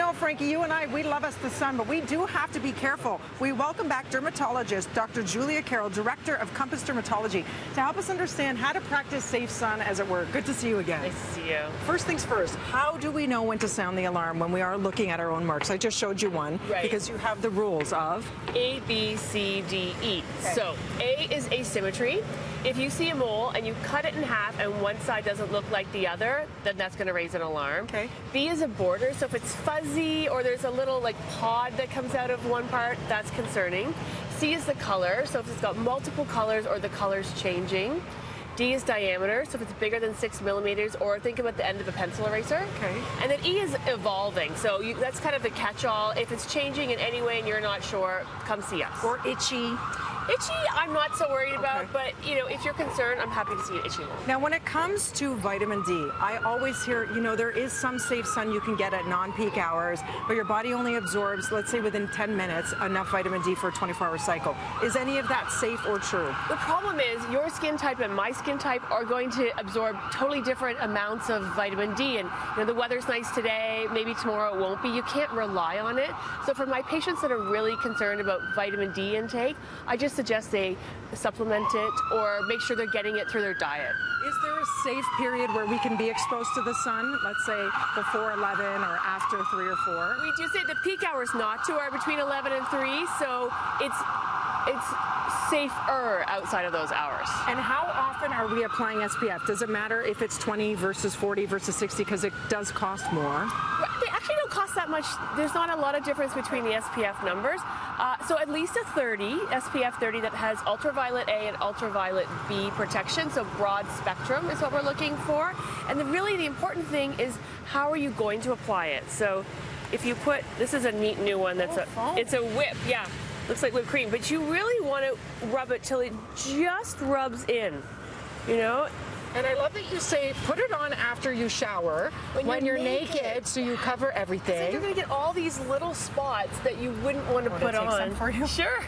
know, Frankie, you and I, we love us the sun, but we do have to be careful. We welcome back dermatologist Dr. Julia Carroll, Director of Compass Dermatology, to help us understand how to practice safe sun, as it were. Good to see you again. Nice to see you. First things first, how do we know when to sound the alarm when we are looking at our own marks? I just showed you one, right, because you have the rules of A, B, C, D, E. Okay. So A is asymmetry. If you see a mole and you cut it in half and one side doesn't look like the other, then that's going to raise an alarm. Okay. B is a border, so if it's fuzzy or there's a little like pod that comes out of one part, that's concerning. C is the color, so if it's got multiple colors or the color's changing. D is diameter, so if it's bigger than 6 millimeters, or think about the end of a pencil eraser. Okay. And then E is evolving, so that's kind of the catch-all. If it's changing in any way and you're not sure, come see us. or itchy. Itchy, I'm not so worried about, Okay. but you know, if you're concerned, I'm happy to see an itchy one. Now, when it comes to vitamin D, I always hear, you know, there is some safe sun you can get at non-peak hours, but your body only absorbs, let's say within 10 minutes, enough vitamin D for a 24-hour cycle. Is any of that safe or true? The problem is your skin type and my skin type are going to absorb totally different amounts of vitamin D, and you know, the weather's nice today, maybe tomorrow it won't be. You can't rely on it. So for my patients that are really concerned about vitamin D intake, I just suggest they supplement it or make sure they're getting it through their diet. Is there a safe period where we can be exposed to the sun, let's say before 11 or after 3 or 4? We do say the peak hours not to are between 11 and 3, so it's safer outside of those hours. And how often are we applying SPF? Does it matter if it's 20 versus 40 versus 60, because it does cost more? They actually don't cost that much. There's not a lot of difference between the SPF numbers. So at least a 30, SPF 30, that has ultraviolet A and ultraviolet B protection, so broad spectrum is what we're looking for. And really the important thing is how are you going to apply it? So if you put, this is a neat new one, it's a whip, yeah. Looks like whipped cream, but you really want to rub it till it just rubs in, you know? And I love that you say put it on after you shower, when you're naked, so you cover everything. So you're going to get all these little spots that you wouldn't want to put on. Some for you? Sure.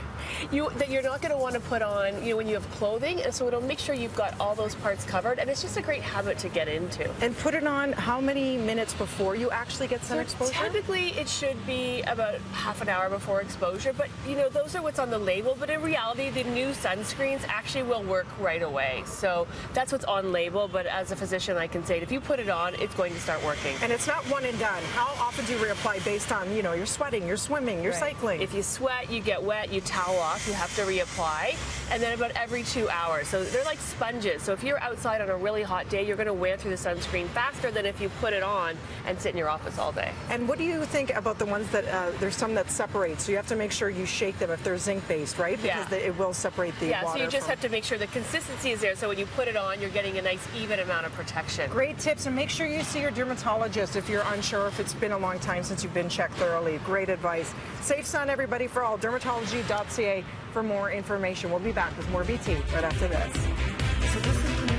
That you're not going to want to put on, you know, when you have clothing, and so it'll make sure you've got all those parts covered, and it's just a great habit to get into. And put it on how many minutes before you actually get sun exposure? Typically, it should be about half an hour before exposure, but you know, those are what's on the label, but in reality, the new sunscreens actually will work right away. So that's what's on label, but as a physician, I can say if you put it on, it's going to start working. And it's not one and done. How often do you reapply based on, you know, you're sweating, you're swimming, you're cycling? If you sweat, you get wet, you towel off, you have to reapply, and then about every 2 hours. So they're like sponges. So if you're outside on a really hot day, you're going to wear through the sunscreen faster than if you put it on and sit in your office all day. And what do you think about the ones that, there's some that separate, so you have to make sure you shake them if they're zinc-based, right? Because it will separate the water. Yeah, so you just have to make sure the consistency is there, so when you put it on, you're getting a nice even amount of protection. Great tips, and make sure you see your dermatologist if you're unsure, if it's been a long time since you've been checked thoroughly. Great advice. Safe sun, everybody, for all. Dermatology.ca for more information. We'll be back with more BT right after this.